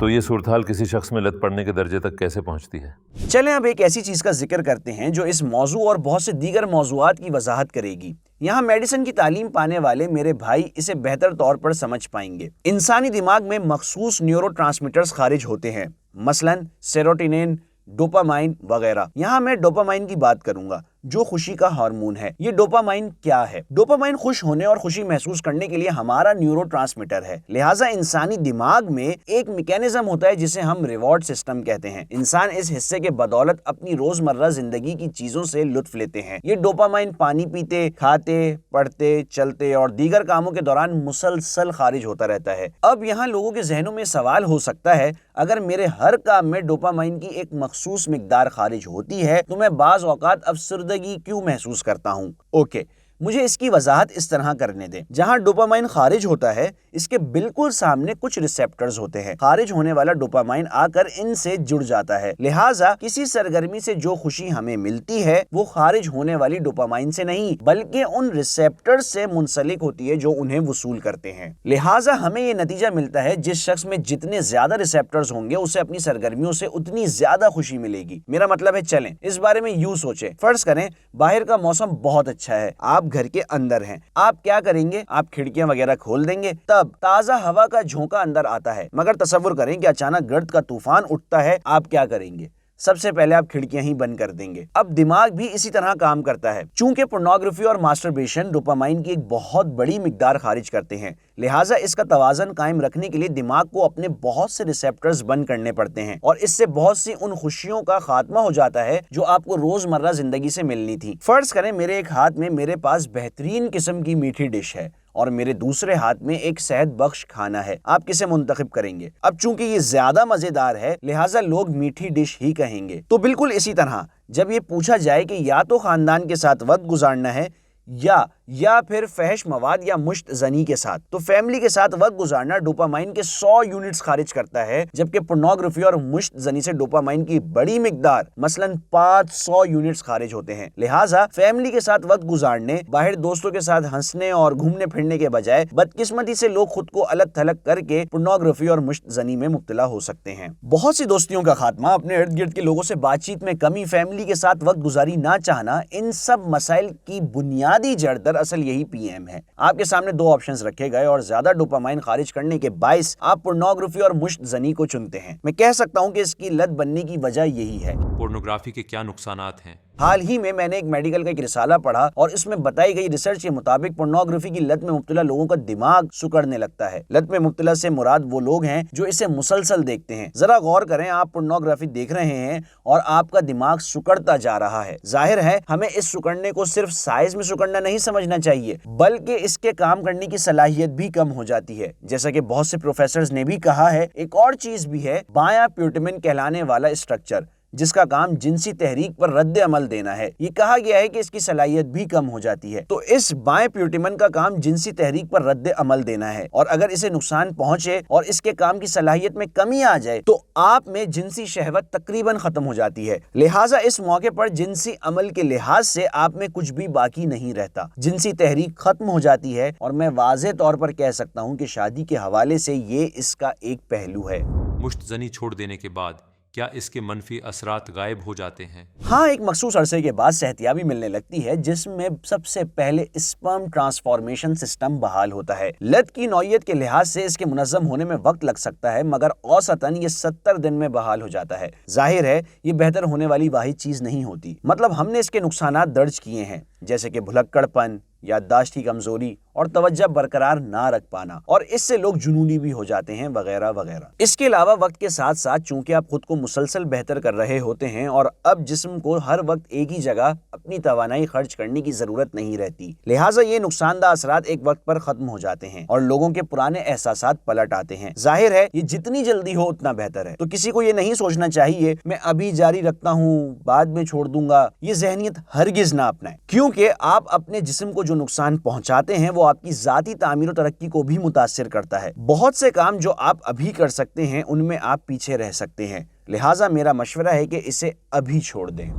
تو یہ صورتحال کسی شخص میں لت پڑنے کے درجے تک کیسے پہنچتی ہے؟ چلیں اب ایک ایسی چیز کا ذکر کرتے ہیں جو اس موضوع اور بہت سے دیگر موضوعات کی وضاحت کرے گی۔ یہاں میڈیسن کی تعلیم پانے والے میرے بھائی اسے بہتر طور پر سمجھ پائیں گے۔ انسانی دماغ میں مخصوص نیورو ٹرانسمیٹرز خارج ہوتے ہیں، مثلاً سیروٹونین، ڈوپامائن وغیرہ۔ یہاں میں ڈوپامائن کی بات کروں گا جو خوشی کا ہارمون ہے۔ یہ ڈوپامائن کیا ہے؟ ڈوپامائن خوش ہونے اور خوشی محسوس کرنے کے لیے ہمارا نیورو ٹرانسمیٹر ہے۔ لہٰذا انسانی دماغ میں ایک میکینزم ہوتا ہے جسے ہم ریوارڈ سسٹم کہتے ہیں۔ انسان اس حصے کے بدولت اپنی روزمرہ زندگی کی چیزوں سے لطف لیتے ہیں۔ یہ ڈوپامائن پانی پیتے، کھاتے، پڑھتے، چلتے اور دیگر کاموں کے دوران مسلسل خارج ہوتا رہتا ہے۔ اب یہاں لوگوں کے ذہنوں میں سوال ہو سکتا ہے، اگر میرے ہر کام میں ڈوپامائن کی ایک مخصوص مقدار خارج ہوتی ہے تو میں بعض اوقات افسردگی کیوں محسوس کرتا ہوں؟ اوکے، مجھے اس کی وضاحت اس طرح کرنے دیں۔ جہاں ڈوپامائن خارج ہوتا ہے اس کے بالکل سامنے کچھ ریسیپٹرز ہوتے ہیں۔ خارج ہونے والا ڈوپامائن آ کر ان سے جڑ جاتا ہے، لہٰذا کسی سرگرمی سے جو خوشی ہمیں ملتی ہے وہ خارج ہونے والی ڈوپامائن سے نہیں بلکہ ان ریسیپٹرز سے منسلک ہوتی ہے جو انہیں وصول کرتے ہیں۔ لہٰذا ہمیں یہ نتیجہ ملتا ہے جس شخص میں جتنے زیادہ ریسیپٹرز ہوں گے اسے اپنی سرگرمیوں سے اتنی زیادہ خوشی ملے گی۔ میرا مطلب ہے چلیں اس بارے میں یوں سوچیں، فرض کریں باہر کا موسم بہت اچھا ہے، آپ گھر کے اندر ہیں، آپ کیا کریں گے؟ آپ کھڑکیاں وغیرہ کھول دیں گے، تب تازہ ہوا کا جھونکا اندر آتا ہے۔ مگر تصور کریں کہ اچانک گرد کا طوفان اٹھتا ہے، آپ کیا کریں گے؟ سب سے پہلے آپ کھڑکیاں ہی بند کر دیں گے۔ اب دماغ بھی اسی طرح کام کرتا ہے۔ چونکہ پورنوگرافی اور ماسٹربیشن ڈوپامائن کی ایک بہت بڑی مقدار خارج کرتے ہیں، لہٰذا اس کا توازن قائم رکھنے کے لیے دماغ کو اپنے بہت سے ریسیپٹرز بند کرنے پڑتے ہیں اور اس سے بہت سی ان خوشیوں کا خاتمہ ہو جاتا ہے جو آپ کو روزمرہ زندگی سے ملنی تھی۔ فرض کریں میرے ایک ہاتھ میں میرے پاس بہترین قسم کی میٹھی ڈش ہے اور میرے دوسرے ہاتھ میں ایک صحت بخش کھانا ہے، آپ کسے منتخب کریں گے؟ اب چونکہ یہ زیادہ مزیدار ہے لہٰذا لوگ میٹھی ڈش ہی کہیں گے۔ تو بالکل اسی طرح جب یہ پوچھا جائے کہ یا تو خاندان کے ساتھ وقت گزارنا ہے یا پھر فحش مواد یا مشت زنی کے ساتھ، تو فیملی کے ساتھ وقت گزارنا ڈوپامائن کے 100 یونٹس خارج کرتا ہے، جبکہ پورنوگرافی اور مشت زنی سے ڈوپامائن کی بڑی مقدار مثلاً 500 یونٹس خارج ہوتے ہیں۔ لہٰذا فیملی کے ساتھ وقت گزارنے، باہر دوستوں کے ساتھ ہنسنے اور گھومنے پھرنے کے بجائے بدقسمتی سے لوگ خود کو الگ تھلگ کر کے پورنوگرافی اور مشت زنی میں مبتلا ہو سکتے ہیں۔ بہت سی دوستیوں کا خاتمہ، اپنے ارد گرد کے لوگوں سے بات چیت میں کمی، فیملی کے ساتھ وقت گزاری نہ چاہنا، ان سب مسائل کی بنیادی جڑ دراصل یہی پی ایم ہے۔ آپ کے سامنے دو آپشنز رکھے گئے اور زیادہ ڈوپامائن خارج کرنے کے باعث آپ پورنوگرافی اور مشت زنی کو چنتے ہیں۔ میں کہہ سکتا ہوں کہ اس کی لت بننے کی وجہ یہی ہے۔ پورنوگرافی کے کیا نقصانات ہیں؟ حال ہی میں نے ایک میڈیکل کا ایک رسالہ پڑھا اور اس میں بتائی گئی ریسرچ کے مطابق پورنوگرافی کی لت میں مبتلا لوگوں کا دماغ سکڑنے لگتا ہے۔ لت میں مبتلا سے مراد وہ لوگ ہیں جو اسے مسلسل دیکھتے ہیں۔ ذرا غور کریں، آپ پورنوگرافی دیکھ رہے ہیں اور آپ کا دماغ سکڑتا جا رہا ہے۔ ظاہر ہے ہمیں اس سکڑنے کو صرف سائز میں سکڑنا نہیں سمجھنا چاہیے بلکہ اس کے کام کرنے کی صلاحیت بھی کم ہو جاتی ہے۔ جیسا کہ بہت سے پروفیسرز نے بھی کہا ہے، ایک اور چیز بھی ہے، بایاں پیوٹمن کہلانے والا اسٹرکچر جس کا کام جنسی تحریک پر رد عمل دینا ہے۔ یہ کہا گیا ہے کہ اس کی صلاحیت بھی کم ہو جاتی ہے۔ تو اس بائیں پیوٹمن کا کام جنسی تحریک پر رد عمل دینا ہے، اور اگر اسے نقصان پہنچے اور اس کے کام کی صلاحیت میں کمی آ جائے تو آپ میں جنسی شہوت تقریباً ختم ہو جاتی ہے۔ لہٰذا اس موقع پر جنسی عمل کے لحاظ سے آپ میں کچھ بھی باقی نہیں رہتا، جنسی تحریک ختم ہو جاتی ہے، اور میں واضح طور پر کہہ سکتا ہوں کہ شادی کے حوالے سے یہ اس کا ایک پہلو ہے۔ مشت زنی چھوڑ دینے کے بعد کیا اس کے منفی اثرات غائب ہو جاتے ہیں؟ ہاں، ایک مخصوص عرصے کے بعد صحتیابی ملنے لگتی ہے جس میں سب سے پہلے اسپرم ٹرانسفارمیشن سسٹم بحال ہوتا ہے۔ لت کی نوعیت کے لحاظ سے اس کے منظم ہونے میں وقت لگ سکتا ہے، مگر اوسطاً یہ 70 دن میں بحال ہو جاتا ہے۔ ظاہر ہے یہ بہتر ہونے والی واحد چیز نہیں ہوتی، مطلب ہم نے اس کے نقصانات درج کیے ہیں، جیسے کہ بھلکڑ پن، یادداشت کی کمزوری اور توجہ برقرار نہ رکھ پانا، اور اس سے لوگ جنونی بھی ہو جاتے ہیں وغیرہ وغیرہ۔ اس کے علاوہ وقت کے ساتھ ساتھ چونکہ آپ خود کو مسلسل بہتر کر رہے ہوتے ہیں اور اب جسم کو ہر وقت ایک ہی جگہ اپنی توانائی خرچ کرنے کی ضرورت نہیں رہتی، لہٰذا یہ نقصان دہ اثرات ایک وقت پر ختم ہو جاتے ہیں اور لوگوں کے پرانے احساسات پلٹ آتے ہیں۔ ظاہر ہے یہ جتنی جلدی ہو اتنا بہتر ہے، تو کسی کو یہ نہیں سوچنا چاہیے میں ابھی جاری رکھتا ہوں بعد میں چھوڑ دوں گا، یہ ذہنیت ہرگز نہ اپنائیں، کیونکہ آپ اپنے جسم کو جو نقصان پہنچاتے ہیں وہ آپ کی ذاتی تعمیر و ترقی کو بھی متاثر کرتا ہے۔ بہت سے کام جو آپ ابھی کر سکتے ہیں ان میں آپ پیچھے رہ سکتے ہیں، لہٰذا میرا مشورہ ہے کہ اسے ابھی چھوڑ دیں۔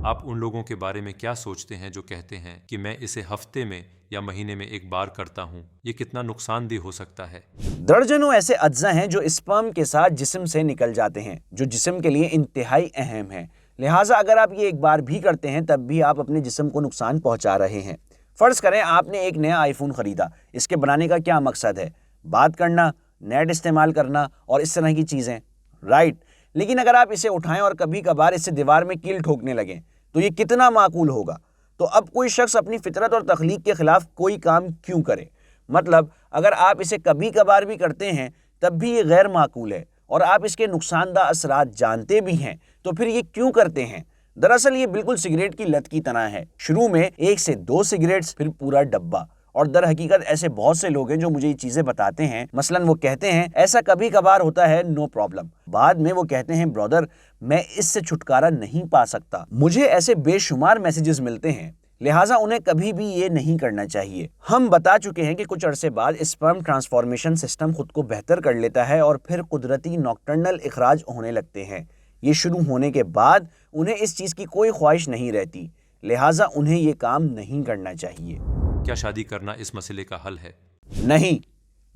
آپ ان لوگوں کے بارے میں کیا سوچتے ہیں جو کہتے ہیں کہ میں اسے ہفتے میں یا مہینے میں ایک بار کرتا ہوں؟ یہ کتنا نقصان دہ ہو سکتا ہے؟ درجنوں ایسے اجزاء ہیں جو اسپرم کے ساتھ جسم سے نکل جاتے ہیں، جو جسم کے لیے انتہائی اہم ہیں۔ لہٰذا اگر آپ یہ ایک بار بھی کرتے ہیں تب بھی آپ اپنے جسم کو نقصان پہنچا رہے ہیں۔ فرض کریں آپ نے ایک نیا آئی فون خریدا، اس کے بنانے کا کیا مقصد ہے؟ بات کرنا، نیٹ استعمال کرنا اور اس طرح کی چیزیں، رائٹ؟ لیکن اگر آپ اسے اٹھائیں اور کبھی کبھار اسے دیوار میں کیل ٹھوکنے لگیں تو یہ کتنا معقول ہوگا؟ تو اب کوئی شخص اپنی فطرت اور تخلیق کے خلاف کوئی کام کیوں کرے؟ مطلب اگر آپ اسے کبھی کبھار بھی کرتے ہیں تب بھی یہ غیر معقول ہے، اور آپ اس کے نقصان دہ اثرات جانتے بھی ہیں تو پھر یہ کیوں کرتے ہیں؟ دراصل یہ بالکل سگریٹ کی لت کی طرح ہے، شروع میں 1 سے 2 سگریٹس، پھر پورا ڈبہ۔ اور در حقیقت ایسے بہت سے لوگ ہیں جو مجھے یہ چیزیں بتاتے ہیں، مثلاً وہ کہتے ہیں ایسا کبھی کبھار ہوتا ہے، نو پرابلم، بعد میں وہ کہتے ہیں برادر میں اس سے چھٹکارا نہیں پا سکتا۔ مجھے ایسے بے شمار میسیجز ملتے ہیں، لہٰذا انہیں کبھی بھی یہ نہیں کرنا چاہیے۔ ہم بتا چکے ہیں کہ کچھ عرصے بعد اسپرم ٹرانسفارمیشن سسٹم خود کو بہتر کر لیتا ہے اور پھر قدرتی نوکٹرنل اخراج ہونے لگتے ہیں۔ یہ شروع ہونے کے بعد انہیں اس چیز کی کوئی خواہش نہیں رہتی، لہٰذا انہیں یہ کام نہیں کرنا چاہیے۔ کیا شادی کرنا اس مسئلے کا حل ہے؟ نہیں،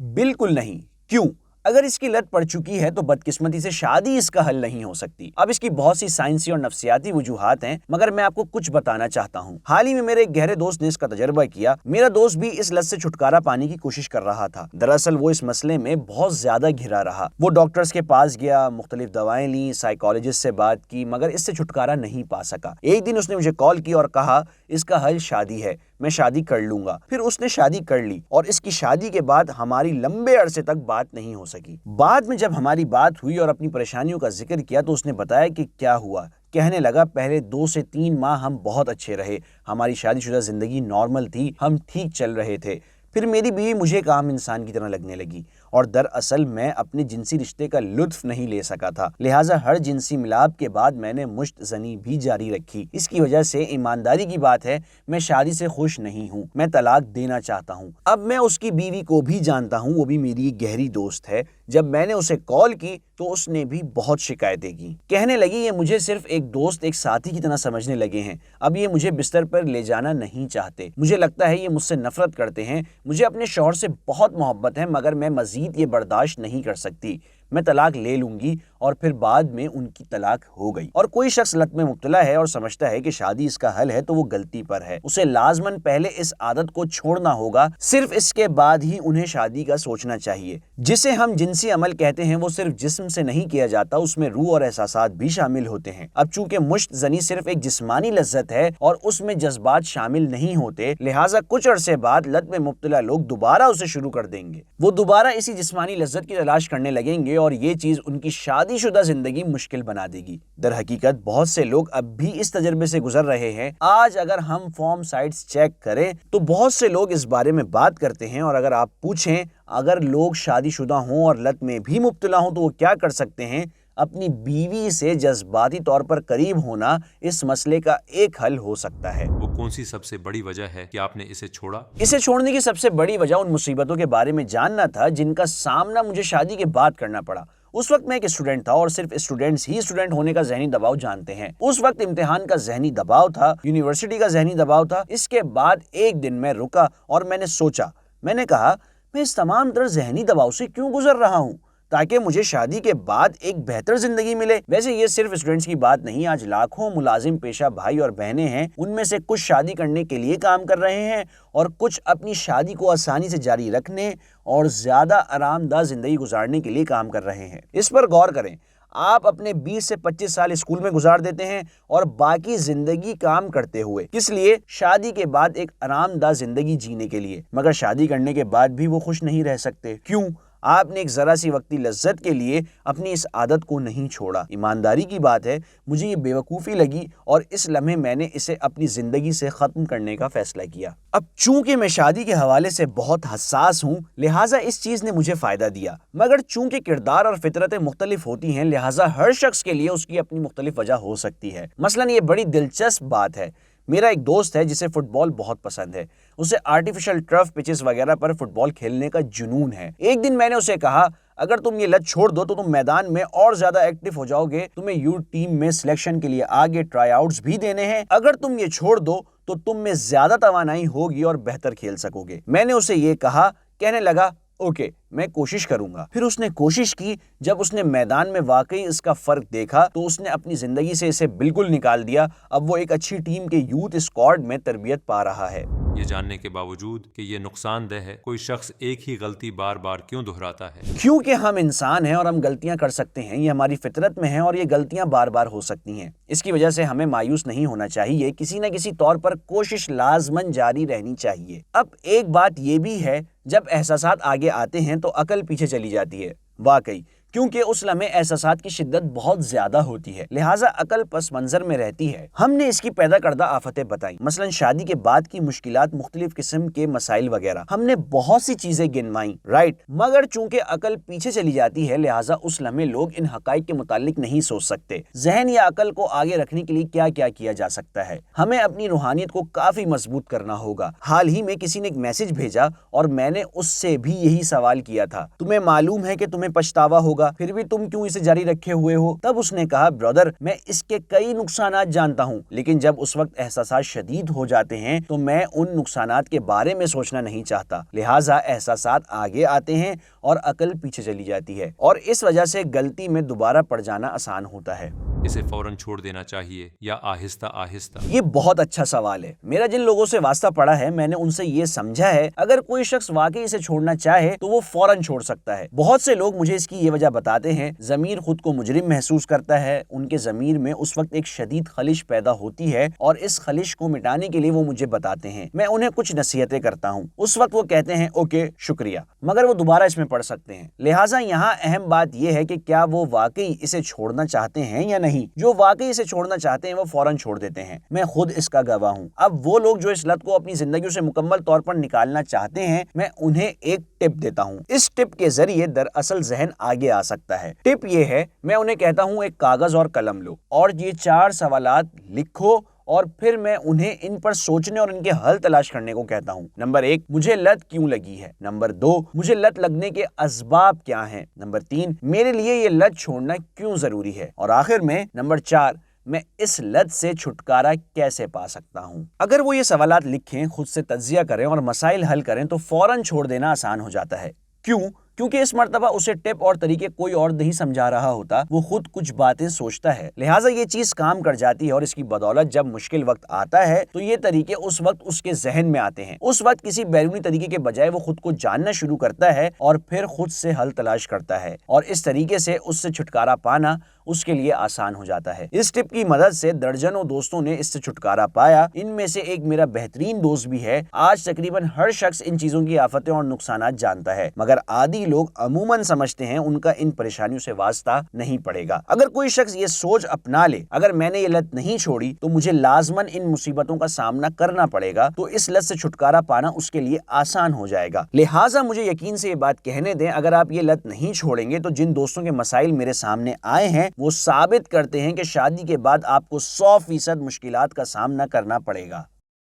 بالکل نہیں۔ کیوں؟ اگر اس کی لت پڑ چکی ہے تو بدقسمتی سے شادی اس کا حل نہیں ہو سکتی۔ اب اس کی بہت سی سائنسی اور نفسیاتی وجوہات ہیں، مگر میں آپ کو کچھ بتانا چاہتا ہوں۔ حال ہی میں میرے ایک گہرے دوست نے اس کا تجربہ کیا۔ میرا دوست بھی اس لت سے چھٹکارا پانے کی کوشش کر رہا تھا۔ دراصل وہ اس مسئلے میں بہت زیادہ گھرا رہا۔ وہ ڈاکٹرز کے پاس گیا، مختلف دوائیں لیں، سائیکالوجسٹ سے بات کی، مگر اس سے چھٹکارا نہیں پا سکا۔ ایک دن اس نے مجھے کال کی اور کہا اس کا حل شادی ہے، میں شادی کر لوں گا۔ پھر اس نے شادی کر لی اور اس کی شادی کے بعد ہماری لمبے عرصے تک بات نہیں ہو سکی۔ بعد میں جب ہماری بات ہوئی اور اپنی پریشانیوں کا ذکر کیا تو اس نے بتایا کہ کیا ہوا۔ کہنے لگا پہلے 2 سے 3 ماہ ہم بہت اچھے رہے، ہماری شادی شدہ زندگی نارمل تھی، ہم ٹھیک چل رہے تھے۔ پھر میری بیوی مجھے ایک عام انسان کی طرح لگنے لگی اور دراصل میں اپنے جنسی رشتے کا لطف نہیں لے سکا تھا، لہٰذا ہر جنسی ملاپ کے بعد میں نے مشت زنی بھی جاری رکھی۔ اس کی وجہ سے ایمانداری کی بات ہے میں شادی سے خوش نہیں ہوں، میں طلاق دینا چاہتا ہوں۔ اب میں اس کی بیوی کو بھی جانتا ہوں، وہ بھی میری ایک گہری دوست ہے۔ جب میں نے اسے کال کی تو اس نے بھی بہت شکایتیں کی، کہنے لگی یہ مجھے صرف ایک دوست، ایک ساتھی کی طرح سمجھنے لگے ہیں، اب یہ مجھے بستر پر لے جانا نہیں چاہتے، مجھے لگتا ہے یہ مجھ سے نفرت کرتے ہیں، مجھے اپنے شوہر سے بہت محبت ہے مگر میں مزید یہ برداشت نہیں کر سکتی، میں طلاق لے لوں گی۔ اور پھر بعد میں ان کی طلاق ہو گئی۔ اور کوئی شخص لت میں مبتلا ہے اور سمجھتا ہے کہ شادی اس کا حل ہے تو وہ غلطی پر ہے، اسے لازماً پہلے اس عادت کو چھوڑنا ہوگا، صرف اس کے بعد ہی انہیں شادی کا سوچنا چاہیے۔ جسے ہم جنسی عمل کہتے ہیں وہ صرف جسم سے نہیں کیا جاتا، اس میں روح اور احساسات بھی شامل ہوتے ہیں۔ اب چونکہ مشت زنی صرف ایک جسمانی لذت ہے اور اس میں جذبات شامل نہیں ہوتے، لہٰذا کچھ عرصے بعد لت میں مبتلا لوگ دوبارہ اسے شروع کر دیں گے، وہ دوبارہ اسی جسمانی لذت کی تلاش کرنے لگیں گے اور یہ چیز ان کی شادی شدہ زندگی مشکل بنا دے گی۔ در حقیقت بہت سے لوگ اب بھی اس تجربے سے گزر رہے ہیں۔ آج اگر ہم فورم سائٹس چیک کریں تو بہت سے لوگ اس بارے میں بات کرتے ہیں، اور اگر آپ پوچھیں اگر لوگ شادی شدہ ہوں اور لت میں بھی مبتلا ہوں تو وہ کیا کر سکتے ہیں، اپنی بیوی سے جذباتی طور پر قریب ہونا اس مسئلے کا ایک حل ہو سکتا ہے۔ وہ کون سی سب سے بڑی وجہ ہے کہ آپ نے اسے چھوڑا؟ اسے چھوڑنے کی سب سے بڑی وجہ ان مصیبتوں کے بارے میں جاننا تھا جن کا سامنا مجھے شادی کے بعد کرنا پڑا۔ اس وقت میں ایک اسٹوڈنٹ تھا اور صرف اسٹوڈنٹس ہی اسٹوڈنٹ ہونے کا ذہنی دباؤ جانتے ہیں۔ اس وقت امتحان کا ذہنی دباؤ تھا، یونیورسٹی کا ذہنی دباؤ تھا۔ اس کے بعد ایک دن میں رکا اور میں نے سوچا، میں نے کہا میں اس تمام تر ذہنی دباؤ سے کیوں گزر رہا ہوں تاکہ مجھے شادی کے بعد ایک بہتر زندگی ملے۔ ویسے یہ صرف اسٹوڈنٹس کی بات نہیں، آج لاکھوں ملازم پیشہ بھائی اور بہنیں ہیں، ان میں سے کچھ شادی کرنے کے لیے کام کر رہے ہیں اور کچھ اپنی شادی کو آسانی سے جاری رکھنے اور زیادہ آرام دہ زندگی گزارنے کے لیے کام کر رہے ہیں۔ اس پر غور کریں، آپ اپنے 20 سے 25 سال اسکول میں گزار دیتے ہیں اور باقی زندگی کام کرتے ہوئے، کس لیے؟ شادی کے بعد ایک آرام دہ زندگی جینے کے لیے، مگر شادی کرنے کے بعد بھی وہ خوش نہیں رہ سکتے۔ کیوں؟ آپ نے ایک ذرا سی وقتی لذت کے لیے اپنی اس عادت کو نہیں چھوڑا۔ ایمانداری کی بات ہے، مجھے یہ بے وقوفی لگی اور اس لمحے میں نے اسے اپنی زندگی سے ختم کرنے کا فیصلہ کیا۔ اب چونکہ میں شادی کے حوالے سے بہت حساس ہوں، لہٰذا اس چیز نے مجھے فائدہ دیا، مگر چونکہ کردار اور فطرتیں مختلف ہوتی ہیں، لہٰذا ہر شخص کے لیے اس کی اپنی مختلف وجہ ہو سکتی ہے۔ مثلاً یہ بڑی دلچسپ بات ہے، میرا ایک دوست ہے جسے فٹ بال بہت پسند ہے، اسے آرٹیفیشل ٹرف پچز وغیرہ پر فٹ بال کھیلنے کا جنون ہے۔ ایک دن میں نے اسے کہا اگر تم یہ لت چھوڑ دو تو تم میدان میں اور زیادہ ایکٹیو ہو جاؤ گے، تمہیں یو ٹیم میں سلیکشن کے لیے آگے ٹرائی آؤٹس بھی دینے ہیں، اگر تم یہ چھوڑ دو تو تم میں زیادہ توانائی ہوگی اور بہتر کھیل سکو گے۔ میں نے اسے یہ کہا، کہنے لگا اوکے میں کوشش کروں گا۔ پھر اس نے کوشش کی، جب اس نے میدان میں واقعی اس کا فرق دیکھا تو اس نے اپنی زندگی سے اسے بالکل نکال دیا۔ اب وہ ایک اچھی ٹیم کے یوتھ اسکواڈ میں تربیت پا رہا ہے۔ یہ جاننے کے باوجود کہ یہ نقصان دہ ہے، کوئی شخص ایک ہی غلطی بار بار کیوں دہراتا ہے؟ کیونکہ ہم انسان ہیں اور ہم غلطیاں کر سکتے ہیں، یہ ہماری فطرت میں ہے اور یہ غلطیاں بار بار ہو سکتی ہیں۔ اس کی وجہ سے ہمیں مایوس نہیں ہونا چاہیے، کسی نہ کسی طور پر کوشش لازماً جاری رہنی چاہیے۔ اب ایک بات یہ بھی ہے، جب احساسات آگے آتے ہیں تو عقل پیچھے چلی جاتی ہے، واقعی، کیونکہ اس لمحے احساسات کی شدت بہت زیادہ ہوتی ہے، لہٰذا عقل پس منظر میں رہتی ہے۔ ہم نے اس کی پیدا کردہ آفتیں بتائیں، مثلاً شادی کے بعد کی مشکلات، مختلف قسم کے مسائل وغیرہ، ہم نے بہت سی چیزیں گنوائیں، رائٹ، مگر چونکہ عقل پیچھے چلی جاتی ہے لہٰذا اس لمحے لوگ ان حقائق کے متعلق نہیں سوچ سکتے۔ ذہن یا عقل کو آگے رکھنے کے لیے کیا کیا کیا جا سکتا ہے؟ ہمیں اپنی روحانیت کو کافی مضبوط کرنا ہوگا۔ حال ہی میں کسی نے ایک میسج بھیجا اور میں نے اس سے بھی یہی سوال کیا تھا، تمہیں معلوم ہے کہ تمہیں پچھتاوا ہوگا، پھر بھی تم کیوں اسے جاری رکھے ہوئے ہو؟ تب اس نے کہا، برادر میں اس کے کئی نقصانات جانتا ہوں، لیکن جب اس وقت احساسات شدید ہو جاتے ہیں تو میں ان نقصانات کے بارے میں سوچنا نہیں چاہتا، لہٰذا احساسات آگے آتے ہیں اور عقل پیچھے چلی جاتی ہے، اور اس وجہ سے غلطی میں دوبارہ پڑ جانا آسان ہوتا ہے۔ اسے فوراً چھوڑ دینا چاہیے یا آہستہ آہستہ؟ یہ بہت اچھا سوال ہے۔ میرا جن لوگوں سے واسطہ پڑا ہے میں نے ان سے یہ سمجھا ہے، اگر کوئی شخص واقعی اسے چھوڑنا چاہے تو وہ فوراً چھوڑ سکتا ہے۔ بہت سے لوگ مجھے اس کی یہ وجہ بتاتے ہیں، ضمیر خود کو مجرم محسوس کرتا ہے، ان کے ضمیر میں اس وقت ایک شدید خلش پیدا ہوتی ہے اور اس خلش کو مٹانے کے لیے وہ مجھے بتاتے ہیں، میں انہیں کچھ نصیحتیں کرتا ہوں، اس وقت وہ کہتے ہیں اوکے شکریہ، مگر وہ دوبارہ اس میں پڑ سکتے ہیں۔ لہٰذا یہاں اہم بات یہ ہے کہ کیا وہ واقعی اسے چھوڑنا چاہتے ہیں یا نہیں۔ جو واقعی اسے چھوڑنا چاہتے ہیں وہ فوراً چھوڑ دیتے ہیں، میں خود اس کا گواہ ہوں۔ اب وہ لوگ جو اس لت کو اپنی زندگیوں سے مکمل طور پر نکالنا چاہتے ہیں، میں انہیں ایک ٹپ دیتا ہوں۔ اس ٹپ کے ذریعے دراصل ذہن آگے آ سکتا ہے۔ ٹپ یہ ہے، میں انہیں کہتا ہوں ایک کاغذ اور قلم لو اور یہ 4 سوالات لکھو، اور پھر میں انہیں ان پر سوچنے اور ان کے حل تلاش کرنے کو کہتا ہوں۔ نمبر 1، مجھے لت کیوں لگی ہے؟ نمبر 2، مجھے لت لگنے کے اسباب کیا ہیں؟ نمبر 3، میرے لیے یہ لت چھوڑنا کیوں ضروری ہے؟ اور آخر میں نمبر 4، میں اس لت سے چھٹکارا کیسے پا سکتا ہوں؟ اگر وہ یہ سوالات لکھیں، خود سے تجزیہ کریں اور مسائل حل کریں تو فوراً چھوڑ دینا آسان ہو جاتا ہے۔ کیوں؟ کیونکہ اس مرتبہ اسے ٹپ اور طریقے کوئی اور نہیں سمجھا رہا ہوتا، وہ خود کچھ باتیں سوچتا ہے، لہٰذا یہ چیز کام کر جاتی ہے، اور اس کی بدولت جب مشکل وقت آتا ہے تو یہ طریقے اس وقت اس کے ذہن میں آتے ہیں۔ اس وقت کسی بیرونی طریقے کے بجائے وہ خود کو جاننا شروع کرتا ہے اور پھر خود سے حل تلاش کرتا ہے، اور اس طریقے سے اس سے چھٹکارا پانا اس کے لیے آسان ہو جاتا ہے۔ اس ٹپ کی مدد سے درجنوں دوستوں نے اس سے چھٹکارا پایا، ان میں سے ایک میرا بہترین دوست بھی ہے۔ آج تقریباً ہر شخص ان چیزوں کی آفتیں اور نقصانات جانتا ہے، مگر عادی لوگ عموماً سمجھتے ہیں ان کا ان پریشانیوں سے واسطہ نہیں پڑے گا۔ اگر کوئی شخص یہ سوچ اپنا لے، اگر میں نے یہ لت نہیں چھوڑی تو مجھے لازماً ان مصیبتوں کا سامنا کرنا پڑے گا، تو اس لت سے چھٹکارا پانا اس کے لیے آسان ہو جائے گا۔ لہٰذا مجھے یقین سے یہ بات کہنے دیں، اگر آپ یہ لت نہیں چھوڑیں گے تو جن دوستوں کے مسائل میرے سامنے آئے ہیں وہ ثابت کرتے ہیں کہ شادی کے بعد آپ کو 100% مشکلات کا سامنا کرنا پڑے گا۔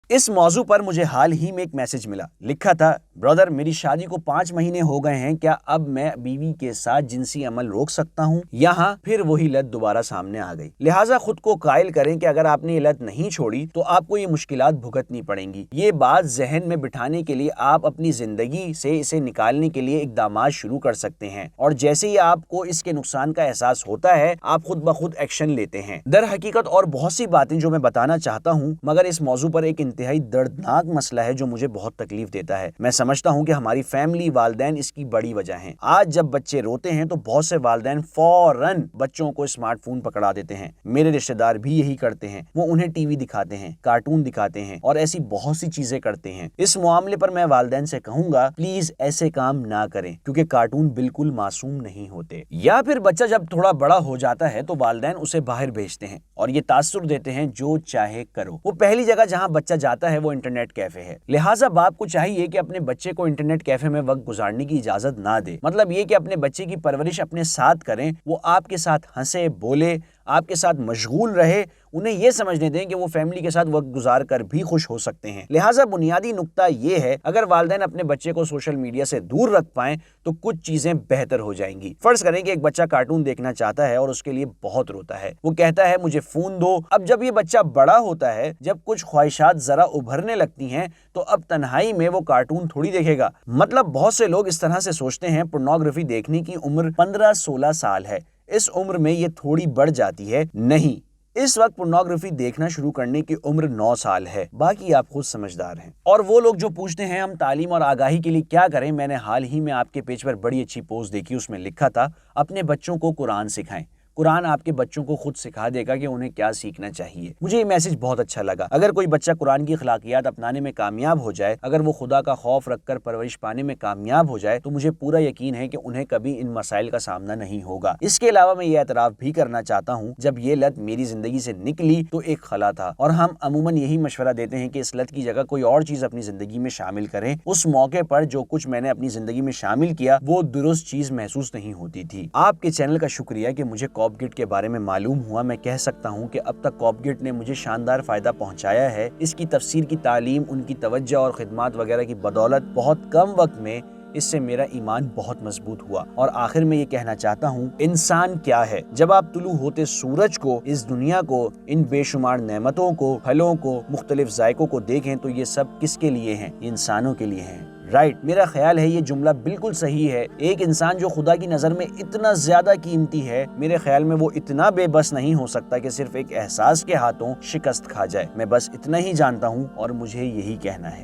اس موضوع پر مجھے حال ہی میں ایک میسج ملا، لکھا تھا، برادر میری شادی کو 5 مہینے ہو گئے ہیں، کیا اب میں بیوی کے ساتھ جنسی عمل روک سکتا ہوں؟ یہاں پھر وہی لت دوبارہ سامنے آ گئی۔ لہٰذا خود کو قائل کریں کہ اگر آپ نے یہ لت نہیں چھوڑی تو آپ کو یہ مشکلات بھگتنی پڑیں گی۔ یہ بات ذہن میں بٹھانے کے لیے آپ اپنی زندگی سے اسے نکالنے کے لیے اقدامات شروع کر سکتے ہیں، اور جیسے ہی آپ کو اس کے نقصان کا احساس ہوتا ہے آپ خود بخود ایکشن لیتے ہیں۔ در حقیقت اور بہت سی باتیں جو میں بتانا چاہتا ہوں، مگر اس موضوع پر ایک انتہائی دردناک مسئلہ ہے جو مجھے بہت تکلیف دیتا ہے۔ میں سمجھتا ہوں کہ ہماری فیملی، والدین اس کی بڑی وجہ ہیں۔ آج جب بچے روتے ہیں تو بہت سے والدین فوراً بچوں کو اسمارٹ فون پکڑا دیتے ہیں۔ میرے رشتہ دار بھی یہی کرتے ہیں، وہ انہیں ٹی وی دکھاتے ہیں، کارٹون دکھاتے ہیں اور ایسی بہت سی چیزیں کرتے ہیں۔ اس معاملے پر میں والدین سے کہوں گا پلیز ایسے کام نہ کریں، کیونکہ کارٹون بالکل معصوم نہیں ہوتے۔ یا پھر بچہ جب تھوڑا بڑا ہو جاتا ہے تو والدین اسے باہر بھیجتے ہیں اور یہ تاثر دیتے ہیں جو چاہے کرو۔ وہ پہلی جگہ جہاں بچہ جاتا ہے وہ انٹرنیٹ کیفے ہے، لہٰذا باپ کو چاہیے کہ اپنے بچے کو انٹرنیٹ کیفے میں وقت گزارنے کی اجازت نہ دے۔ مطلب یہ کہ اپنے بچے کی پرورش اپنے ساتھ کریں، وہ آپ کے ساتھ ہنسے بولے، آپ کے ساتھ مشغول رہے، انہیں یہ سمجھنے دیں کہ وہ فیملی کے ساتھ وقت گزار کر بھی خوش ہو سکتے ہیں۔ لہٰذا بنیادی نقطہ یہ ہے، اگر والدین اپنے بچے کو سوشل میڈیا سے دور رکھ پائیں تو کچھ چیزیں بہتر ہو جائیں گی۔ فرض کریں کہ ایک بچہ کارٹون دیکھنا چاہتا ہے اور اس کے لیے بہت روتا ہے، وہ کہتا ہے مجھے فون دو۔ اب جب یہ بچہ بڑا ہوتا ہے، جب کچھ خواہشات ذرا ابھرنے لگتی ہیں، تو اب تنہائی میں وہ کارٹون تھوڑی دیکھے گا۔ مطلب بہت سے لوگ اس طرح سے سوچتے ہیں پورنوگرافی دیکھنے کی عمر 15-16 سال ہے، اس عمر میں یہ تھوڑی بڑھ جاتی ہے۔ نہیں، اس وقت پورنوگرافی دیکھنا شروع کرنے کی عمر 9 سال ہے، باقی آپ خود سمجھدار ہیں۔ اور وہ لوگ جو پوچھتے ہیں ہم تعلیم اور آگاہی کے لیے کیا کریں، میں نے حال ہی میں آپ کے پیج پر بڑی اچھی پوسٹ دیکھی، اس میں لکھا تھا اپنے بچوں کو قرآن سکھائیں۔ قرآن آپ کے بچوں کو خود سکھا دے گا کہ انہیں کیا سیکھنا چاہیے۔ مجھے یہ میسج بہت اچھا لگا۔ اگر کوئی بچہ قرآن کی اخلاقیات اپنانے میں کامیاب ہو جائے، اگر وہ خدا کا خوف رکھ کر پرورش پانے میں کامیاب ہو جائے، تو مجھے پورا یقین ہے کہ انہیں کبھی ان مسائل کا سامنا نہیں ہوگا۔ اس کے علاوہ میں یہ اعتراف بھی کرنا چاہتا ہوں، جب یہ لت میری زندگی سے نکلی تو ایک خلا تھا، اور ہم عموماً یہی مشورہ دیتے ہیں کہ اس لت کی جگہ کوئی اور چیز اپنی زندگی میں شامل کریں۔ اس موقع پر جو کچھ میں نے اپنی زندگی میں شامل کیا وہ درست چیز محسوس نہیں ہوتی تھی۔ آپ کے چینل کا شکریہ کہ مجھے کوپ گٹ کے بارے میں معلوم ہوا۔ میں کہہ سکتا ہوں کہ اب تک کوپ گٹ نے مجھے شاندار فائدہ پہنچایا ہے۔ اس کی تفسیر کی تعلیم، ان کی توجہ اور خدمات وغیرہ کی بدولت بہت کم وقت میں اس سے میرا ایمان بہت مضبوط ہوا۔ اور آخر میں یہ کہنا چاہتا ہوں، انسان کیا ہے؟ جب آپ طلوع ہوتے سورج کو، اس دنیا کو، ان بے شمار نعمتوں کو، پھلوں کو، مختلف ذائقوں کو دیکھیں تو یہ سب کس کے لیے ہیں؟ یہ انسانوں کے لیے ہیں۔ رائٹ، میرا خیال ہے یہ جملہ بالکل صحیح ہے۔ ایک انسان جو خدا کی نظر میں اتنا زیادہ قیمتی ہے، میرے خیال میں وہ اتنا بے بس نہیں ہو سکتا کہ صرف ایک احساس کے ہاتھوں شکست کھا جائے۔ میں بس اتنا ہی جانتا ہوں اور مجھے یہی کہنا ہے۔